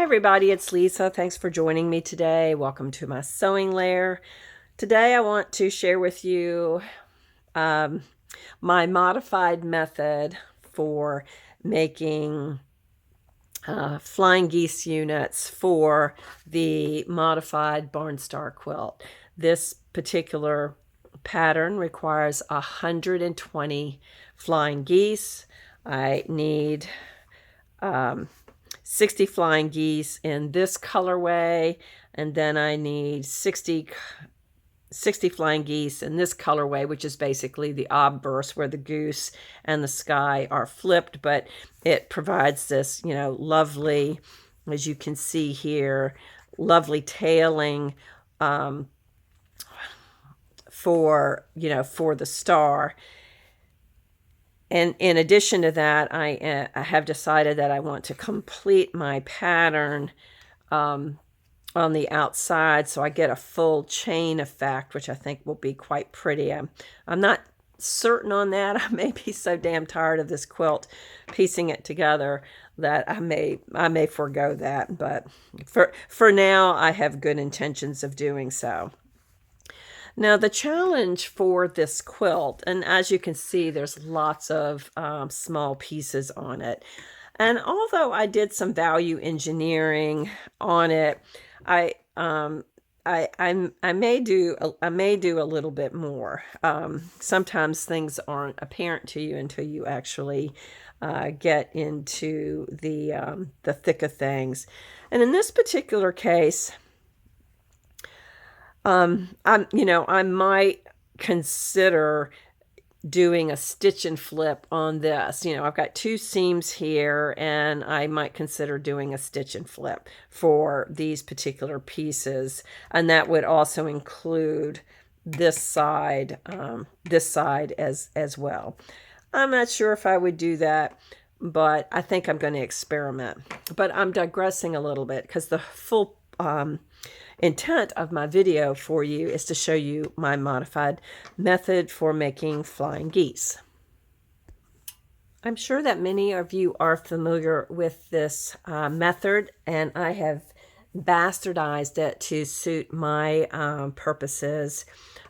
Hi everybody, it's Lisa. Thanks for joining me today. Welcome to my sewing lair. Today I want to share with you my modified method for making flying geese units for the Modified Barn Star Quilt. This particular pattern requires 120 flying geese. I need 60 flying geese in this colorway, and then I need 60 flying geese in this colorway, which is basically the obverse where the goose and the sky are flipped, but it provides this, lovely, as you can see here, lovely tailing for the star. And in addition to that, I have decided that I want to complete my pattern on the outside so I get a full chain effect, which I think will be quite pretty. I'm not certain on that. I may be so damn tired of this quilt piecing it together that I may forego that. But for now, I have good intentions of doing so. Now, the challenge for this quilt, and as you can see, there's lots of small pieces on it. And although I did some value engineering on it, I may do a little bit more. Sometimes things aren't apparent to you until you actually get into the thick of things. And in this particular case, I might consider doing a stitch and flip on this. I've got two seams here, and I might consider doing a stitch and flip for these particular pieces. And that would also include this side as well. I'm not sure if I would do that, but I think I'm going to experiment. But I'm digressing a little bit because the full intent of my video for you is to show you my modified method for making flying geese. I'm sure that many of you are familiar with this method, and I have bastardized it to suit my purposes.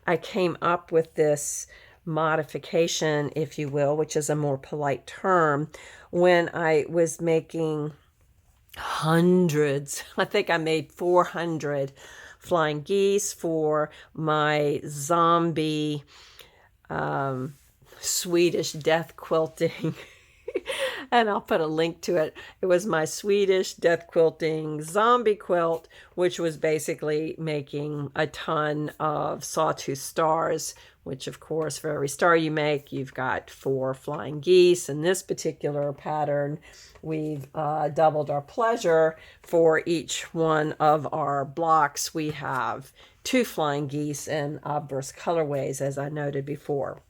I came up with this modification, if you will, which is a more polite term, when I was making hundreds. I think I made 400 flying geese for my zombie Swedish death quilting. And I'll put a link to it. It was my Swedish death quilting zombie quilt, which was basically making a ton of sawtooth stars, which of course for every star you make, you've got 4 flying geese. In this particular pattern, we've doubled our pleasure. For each one of our blocks, we have 2 flying geese in obverse colorways, as I noted before.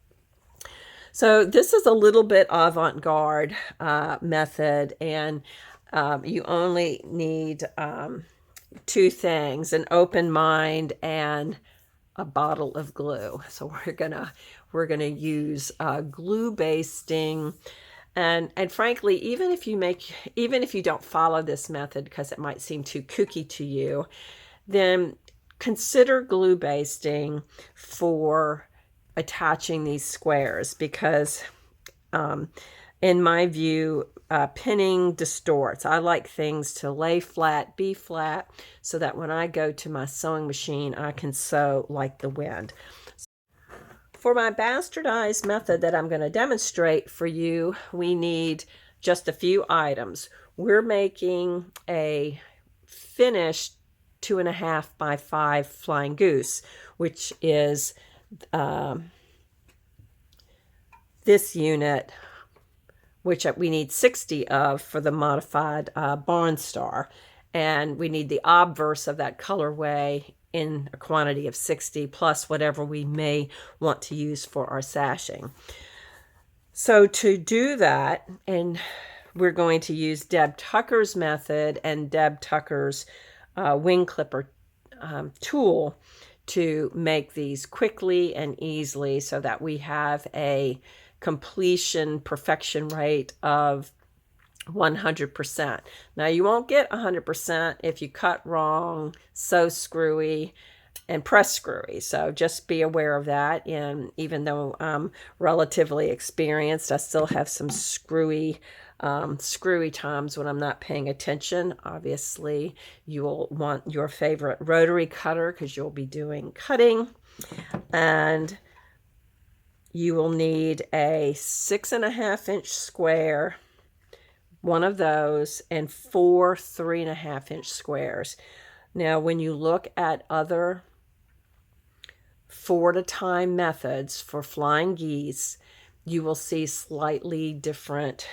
So this is a little bit avant-garde method, and you only need 2 things: an open mind and a bottle of glue. So we're gonna use glue basting, and frankly, even if you don't follow this method because it might seem too kooky to you, then consider glue basting for attaching these squares, because in my view, pinning distorts. I like things to lay flat, be flat, so that when I go to my sewing machine, I can sew like the wind. For my bastardized method that I'm going to demonstrate for you, we need just a few items. We're making a finished 2.5 by 5 flying goose, which is this unit, which we need 60 of for the Modified Barn Star, and we need the obverse of that colorway in a quantity of 60 plus whatever we may want to use for our sashing. So to do that, and we're going to use Deb Tucker's method and Deb Tucker's wing clipper tool to make these quickly and easily, so that we have a completion perfection rate of 100%. Now you won't get 100% if you cut wrong, sew screwy, and press screwy. So just be aware of that. And even though I'm relatively experienced, I still have some screwy times when I'm not paying attention. Obviously, you will want your favorite rotary cutter because you'll be doing cutting. And you will need a 6.5-inch square, one of those, and 4 3.5-inch squares. Now, when you look at other 4-to-time methods for flying geese, you will see slightly different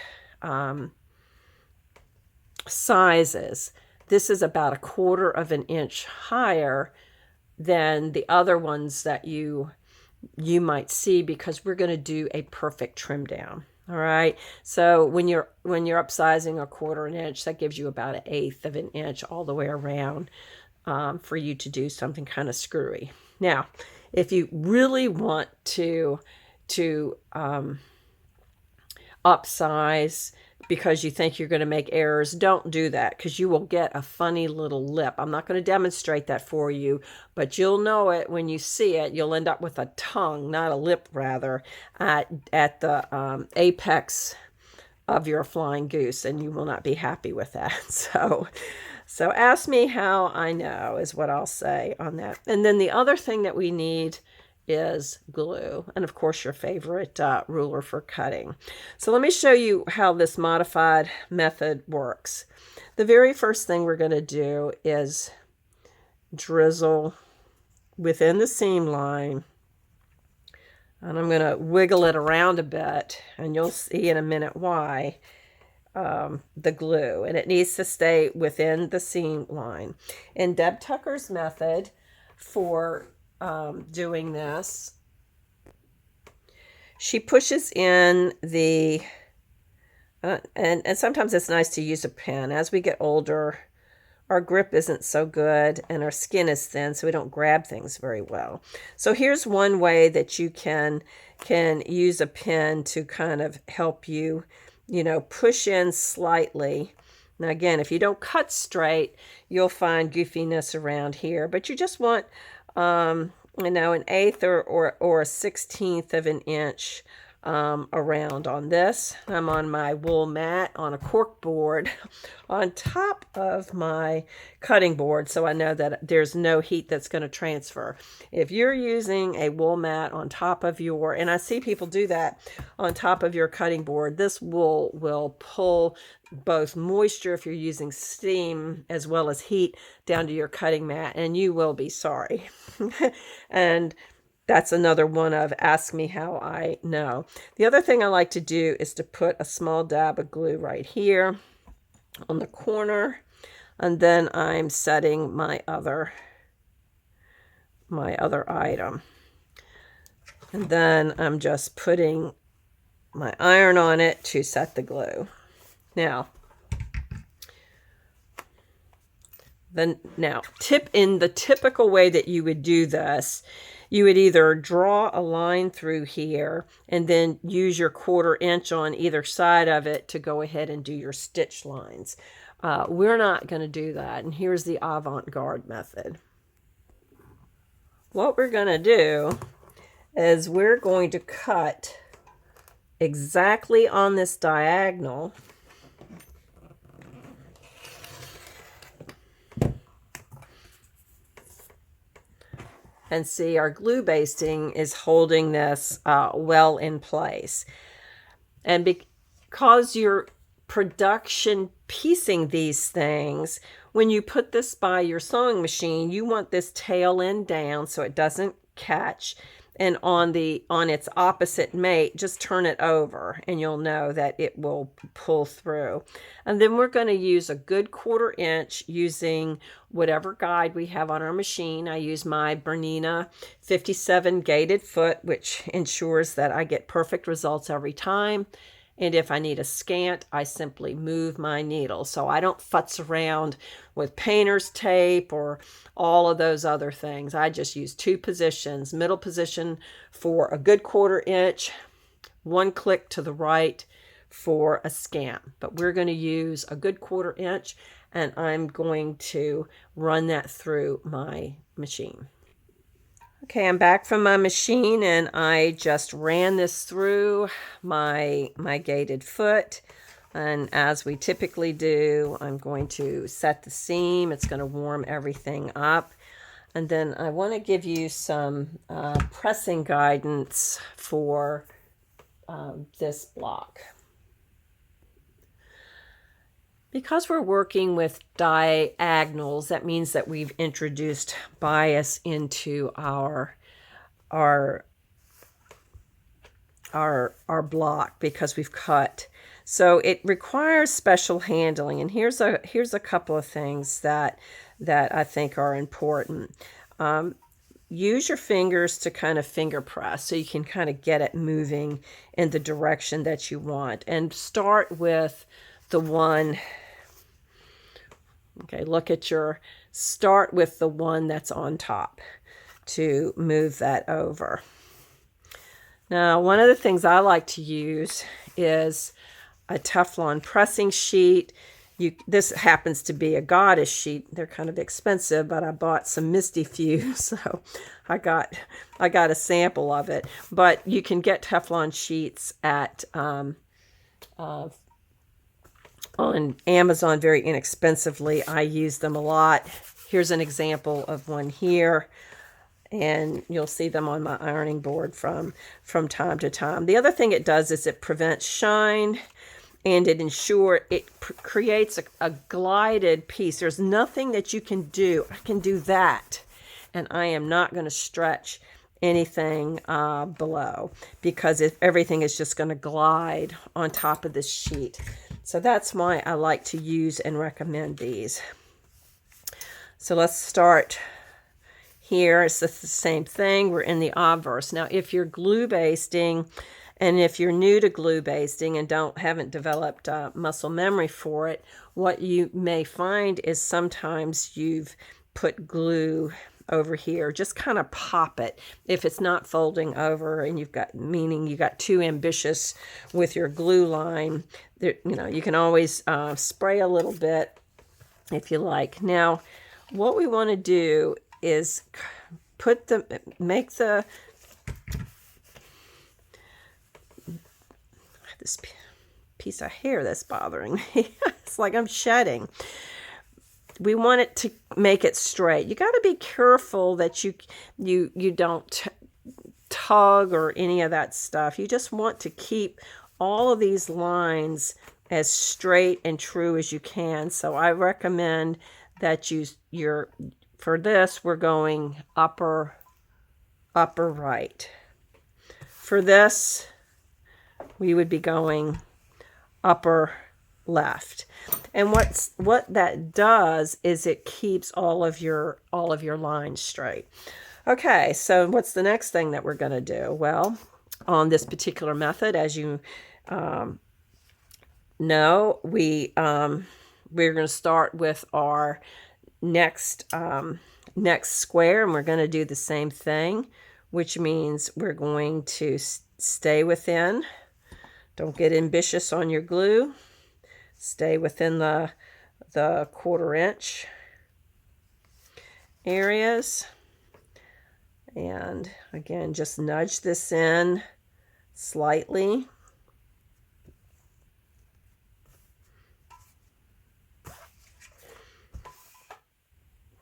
sizes. This is about 1/4 of an inch higher than the other ones that you might see, because we're going to do a perfect trim down. All right. So when you're upsizing 1/4 an inch, that gives you about 1/8 of an inch all the way around for you to do something kind of screwy. Now, if you really want to upsize because you think you're going to make errors, don't do that, because you will get a funny little lip. I'm not going to demonstrate that for you, but you'll know it when you see it. You'll end up with a tongue, not a lip rather, at the apex of your flying goose, and you will not be happy with that. So ask me how I know is what I'll say on that. And then the other thing that we need is glue, and of course your favorite ruler for cutting. So let me show you how this modified method works. The very first thing we're going to do is drizzle within the seam line, and I'm going to wiggle it around a bit, and you'll see in a minute why. The glue, and it needs to stay within the seam line. In Deb Tucker's method for doing this, she pushes in the and sometimes it's nice to use a pen. As we get older, our grip isn't so good and our skin is thin, so we don't grab things very well. So here's one way that you can use a pen to kind of help you, push in slightly. Now again, if you don't cut straight, you'll find goofiness around here, but you just want an 1/8 or a 1/16 of an inch around on this. I'm on my wool mat on a cork board on top of my cutting board, so I know that there's no heat that's going to transfer. If you're using a wool mat on top of your, and I see people do that on top of your cutting board, this wool will pull both moisture, if you're using steam, as well as heat down to your cutting mat, and you will be sorry. And that's another one of ask me how I know. The other thing I like to do is to put a small dab of glue right here on the corner, and then I'm setting my other item. And then I'm just putting my iron on it to set the glue. Now, in the typical way that you would do this, you would either draw a line through here and then use your 1/4 inch on either side of it to go ahead and do your stitch lines. We're not going to do that, and here's the avant-garde method. What we're going to do is we're going to cut exactly on this diagonal. And see, our glue basting is holding this well in place. And because you're production piecing these things, when you put this by your sewing machine, you want this tail end down so it doesn't catch. And on its opposite mate, just turn it over and you'll know that it will pull through. And then we're going to use a good 1/4 inch using whatever guide we have on our machine. I use my Bernina 57 gated foot, which ensures that I get perfect results every time. And if I need a scant, I simply move my needle. So I don't futz around with painter's tape or all of those other things. I just use 2 positions. Middle position for a good 1/4 inch, 1 click to the right for a scan, but we're going to use a good 1/4 inch, and I'm going to run that through my machine. Okay, I'm back from my machine, and I just ran this through my gated foot. And as we typically do, I'm going to set the seam. It's going to warm everything up. And then I want to give you some pressing guidance for this block. Because we're working with diagonals, that means that we've introduced bias into our block because we've cut. So it requires special handling, and here's a couple of things that I think are important. Use your fingers to kind of finger press so you can kind of get it moving in the direction that you want, and start with the one. Okay, start with the one that's on top to move that over. Now, one of the things I like to use is a Teflon pressing sheet. This happens to be a Goddess sheet. They're kind of expensive, but I bought some Misty Few, so I got a sample of it. But you can get Teflon sheets at on Amazon very inexpensively. I use them a lot. Here's an example of one here, and you'll see them on my ironing board from time to time. The other thing it does is it prevents shine, and it creates a glided piece. There's nothing that you can do. I can do that, and I am not going to stretch anything below, because everything is just going to glide on top of this sheet. So that's why I like to use and recommend these. So let's start here. It's the same thing. We're in the obverse. Now, if you're glue basting, and if you're new to glue basting and haven't developed muscle memory for it, what you may find is sometimes you've put glue over here. Just kind of pop it if it's not folding over, and you got too ambitious with your glue line. You can always spray a little bit if you like. Now, what we want to do is make this piece of hair that's bothering me. It's like I'm shedding. We want it to make it straight. You got to be careful that you don't tug or any of that stuff. You just want to keep all of these lines as straight and true as you can. So I recommend that for this, we're going upper right. For this, we would be going upper left. And what that does is it keeps all of your lines straight. Okay, so what's the next thing that we're going to do? Well, on this particular method, as you know, we're going to start with our next square, and we're going to do the same thing, which means we're going to stay within. Don't get ambitious on your glue. Stay within the 1/4 inch areas. And again, just nudge this in slightly.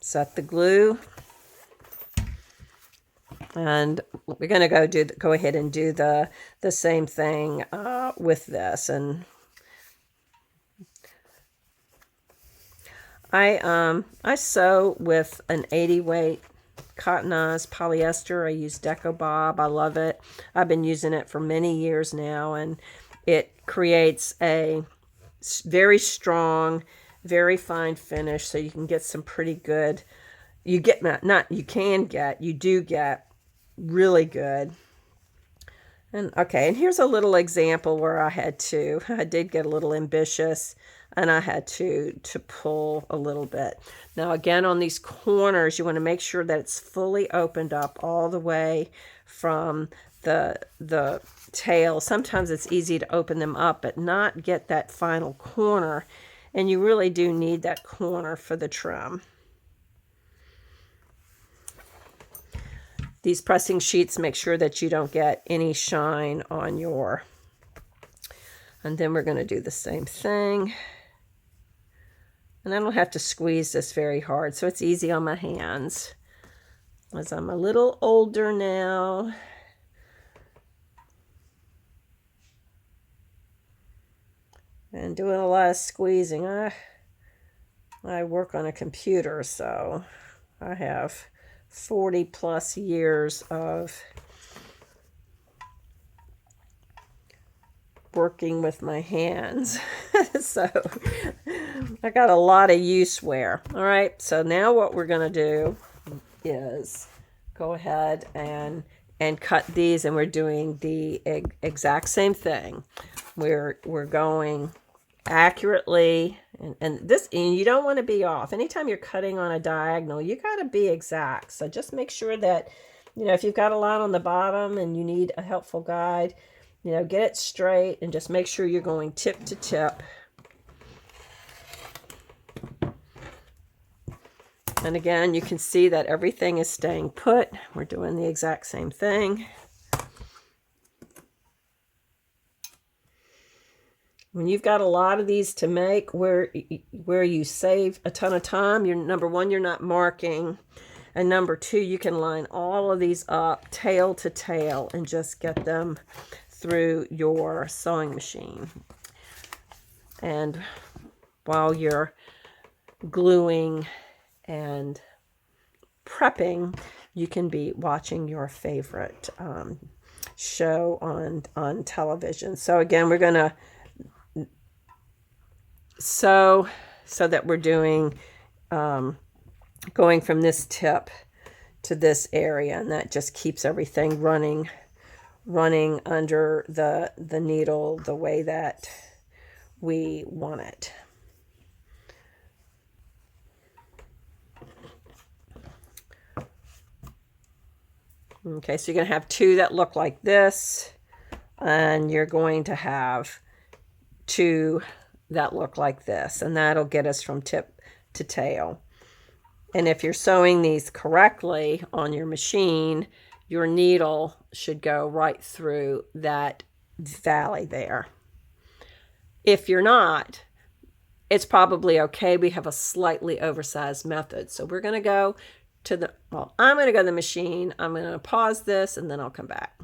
Set the glue. And we're going to go ahead and do the same thing with this. And I sew with an 80 weight cottonized polyester. I use Deco Bob. I love it. I've been using it for many years now, and it creates a very strong, very fine finish, so you can get some pretty good. You do get really good. And okay, and here's a little example where I did get a little ambitious, and I had to pull a little bit. Now again, on these corners, you want to make sure that it's fully opened up all the way from the tail. Sometimes it's easy to open them up, but not get that final corner. And you really do need that corner for the trim. These pressing sheets, make sure that you don't get any shine on your. And then we're going to do the same thing. And I don't have to squeeze this very hard, so it's easy on my hands. As I'm a little older now. And doing a lot of squeezing. I work on a computer, so I have 40 plus years of working with my hands. So I got a lot of use wear. All right, so now what we're going to do is go ahead and cut these, and we're doing the exact same thing. We're going accurately, and you don't want to be off. Anytime you're cutting on a diagonal, you got to be exact. So just make sure that, if you've got a line on the bottom and you need a helpful guide, get it straight and just make sure you're going tip to tip. And again, you can see that everything is staying put. We're doing the exact same thing. When you've got a lot of these to make, where you save a ton of time, number one, you're not marking. And number two, you can line all of these up tail to tail and just get them through your sewing machine. And while you're gluing and prepping, you can be watching your favorite show on television. So again, we're going to sew so that we're doing going from this tip to this area, and that just keeps everything running under the needle the way that we want it. Okay, so you're going to have two that look like this, and you're going to have two that look like this, and that'll get us from tip to tail. And if you're sewing these correctly on your machine, your needle should go right through that valley there. If you're not, it's probably okay. We have a slightly oversized method. So we're going to go to I'm going to go to the machine. I'm going to pause this and then I'll come back.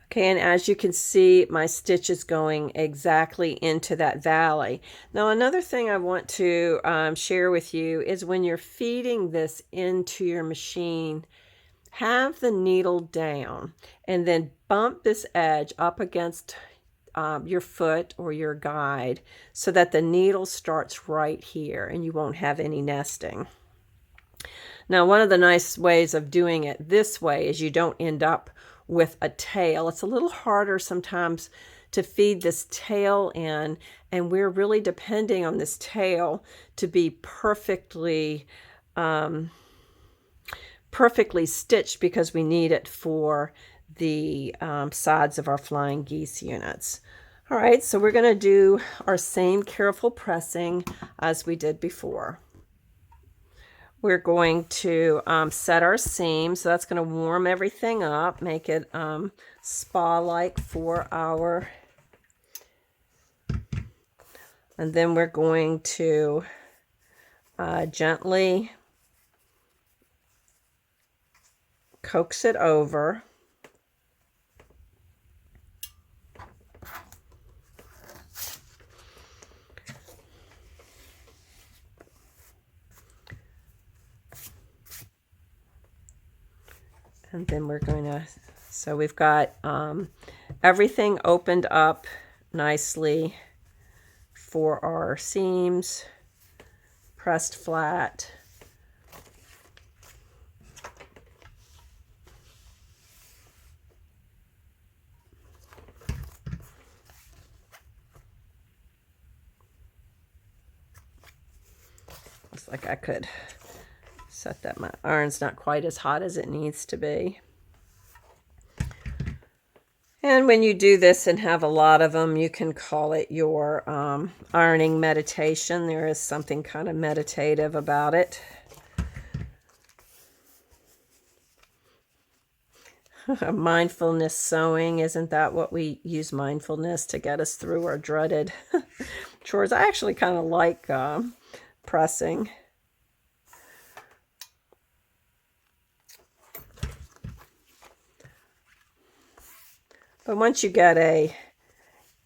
Okay, and as you can see, my stitch is going exactly into that valley. Now, another thing I want to share with you is when you're feeding this into your machine, have the needle down and then bump this edge up against your foot or your guide so that the needle starts right here and you won't have any nesting. Now, one of the nice ways of doing it this way is you don't end up with a tail. It's a little harder sometimes to feed this tail in, and we're really depending on this tail to be perfectly stitched because we need it for the sides of our flying geese units. All right, so we're going to do our same careful pressing as we did before. We're going to set our seam, so that's going to warm everything up, make it spa-like for our, and then we're going to gently coax it over. And then we're going to, so we've got everything opened up nicely for our seams, pressed flat. Looks like I could set that. My iron's not quite as hot as it needs to be. And when you do this and have a lot of them, you can call it your ironing meditation. There is something kind of meditative about it. Mindfulness sewing, isn't that what we use mindfulness to get us through our dreaded chores? I actually kind of like pressing. But once you get a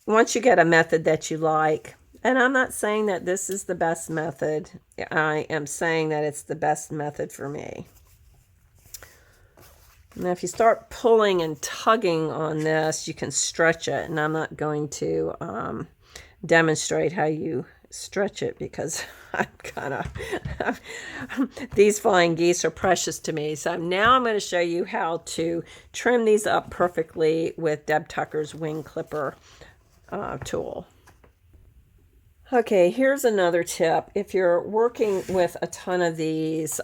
method that you like, and I'm not saying that this is the best method, I am saying that it's the best method for me. Now, if you start pulling and tugging on this, you can stretch it. And I'm not going to demonstrate how you stretch it because I'm kind of, these flying geese are precious to me. So now I'm going to show you how to trim these up perfectly with Deb Tucker's wing clipper tool. Okay, here's another tip. If you're working with a ton of these,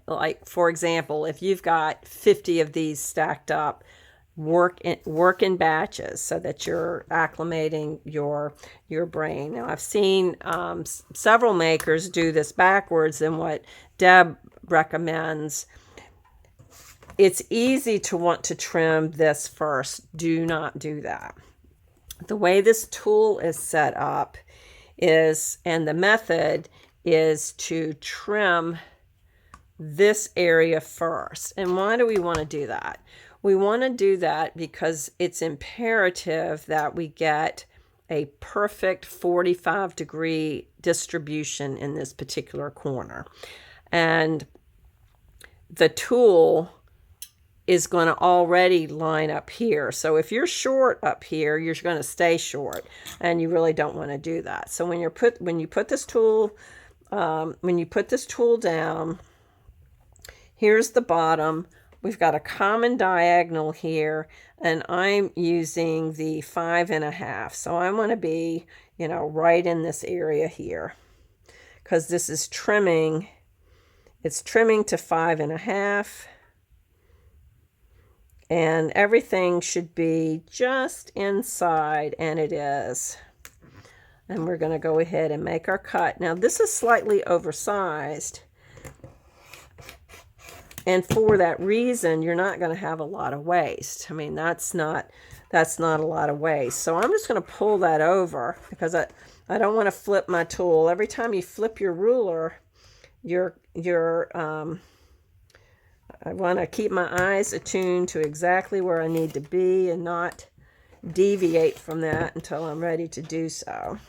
like for example, if you've got 50 of these stacked up, work in batches so that you're acclimating your brain. Now I've seen several makers do this backwards than what Deb recommends. It's easy to want to trim this first. Do not do that. The way this tool is set up is, and the method is to trim this area first. And why do we want to do that? We want to do that because it's imperative that we get a perfect 45-degree distribution in this particular corner. And the tool is going to already line up here. So if you're short up here, you're going to stay short, and you really don't want to do that. So when you put this tool down, here's the bottom. We've got a common diagonal here, and I'm using the 5.5. So I want to be, right in this area here, because this is trimming. It's trimming to 5.5. And everything should be just inside, and it is. And we're going to go ahead and make our cut. Now this is slightly oversized. And for that reason, you're not going to have a lot of waste. I mean, that's not a lot of waste. So I'm just going to pull that over because I don't want to flip my tool. Every time you flip your ruler, I want to keep my eyes attuned to exactly where I need to be and not deviate from that until I'm ready to do so.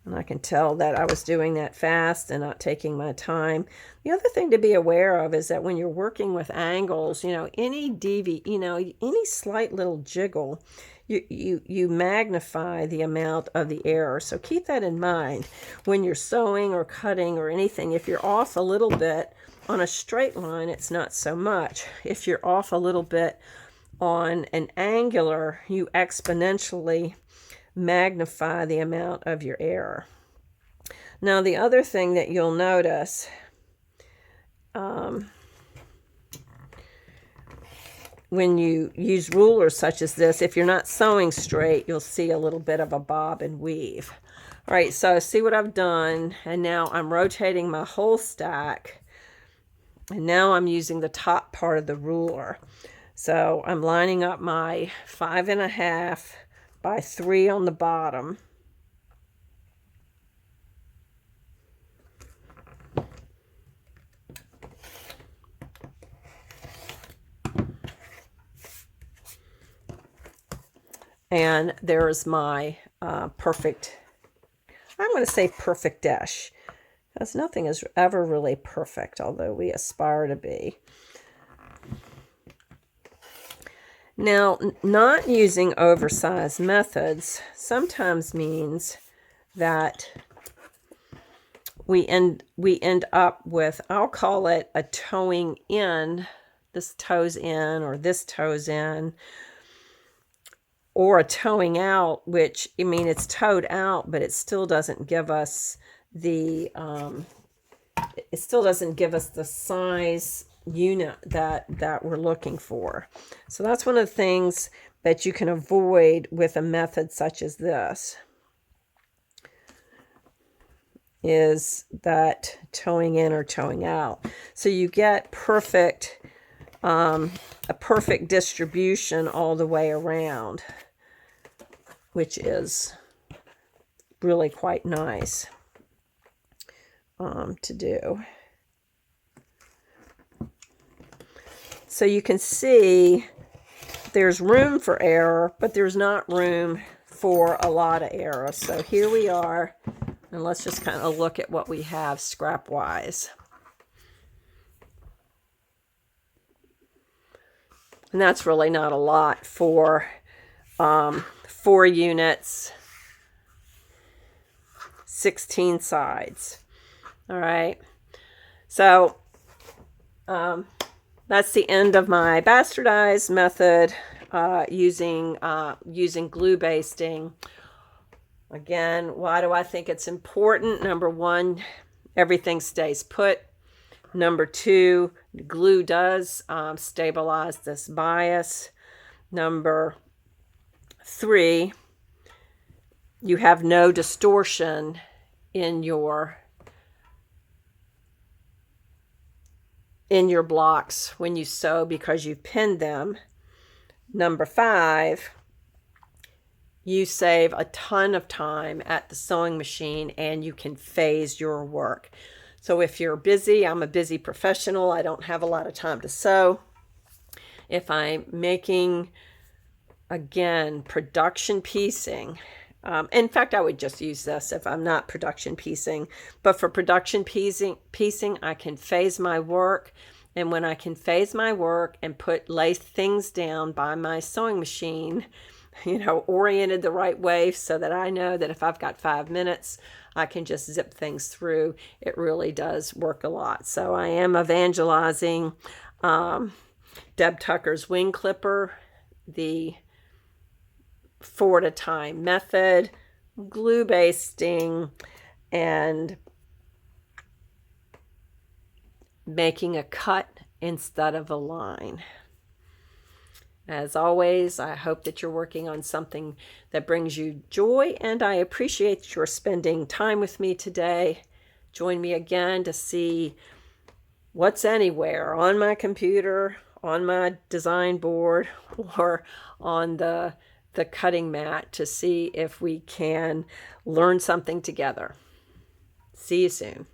And I can tell that I was doing that fast and not taking my time. The other thing to be aware of is that when you're working with angles, any slight little jiggle, you magnify the amount of the error. So keep that in mind when you're sewing or cutting or anything. If you're off a little bit on a straight line, it's not so much. If you're off a little bit on an angular, you exponentially magnify the amount of your error. Now, the other thing that you'll notice when you use rulers such as this, if you're not sewing straight, you'll see a little bit of a bob and weave. All right, so see what I've done, and now I'm rotating my whole stack, and now I'm using the top part of the ruler. So I'm lining up my 5.5 by 3 on the bottom. And there's my perfect, I'm going to say perfect-ish, because nothing is ever really perfect, although we aspire to be. Now, not using oversized methods sometimes means that we end up with, I'll call it a toeing in, this toes in or this toes in, or a toeing out, which, I mean, it's toed out, but it still doesn't give us the, size unit that we're looking for. So that's one of the things that you can avoid with a method such as this, is that toeing in or toeing out. So you get a perfect distribution all the way around, which is really quite nice to do. So you can see there's room for error, but there's not room for a lot of error. So here we are, and let's just kind of look at what we have scrap-wise. And that's really not a lot for 4 units, 16 sides. All right. So that's the end of my bastardized method using glue basting. Again, why do I think it's important? Number 1, everything stays put. Number 2, glue does stabilize this bias. Number 3, you have no distortion in your blocks when you sew because you've pinned them. Number 5, you save a ton of time at the sewing machine and you can phase your work. So if you're busy, I'm a busy professional, I don't have a lot of time to sew. If I'm making, again, production piecing, in fact, I would just use this if I'm not production piecing. But for production piecing, I can phase my work. And when I can phase my work and lay things down by my sewing machine, oriented the right way so that I know that if I've got 5 minutes, I can just zip things through. It really does work a lot. So I am evangelizing Deb Tucker's wing clipper, the 4 at a time method, glue basting, and making a cut instead of a line. As always, I hope that you're working on something that brings you joy, and I appreciate your spending time with me today. Join me again to see what's anywhere on my computer, on my design board, or on the cutting mat to see if we can learn something together. See you soon.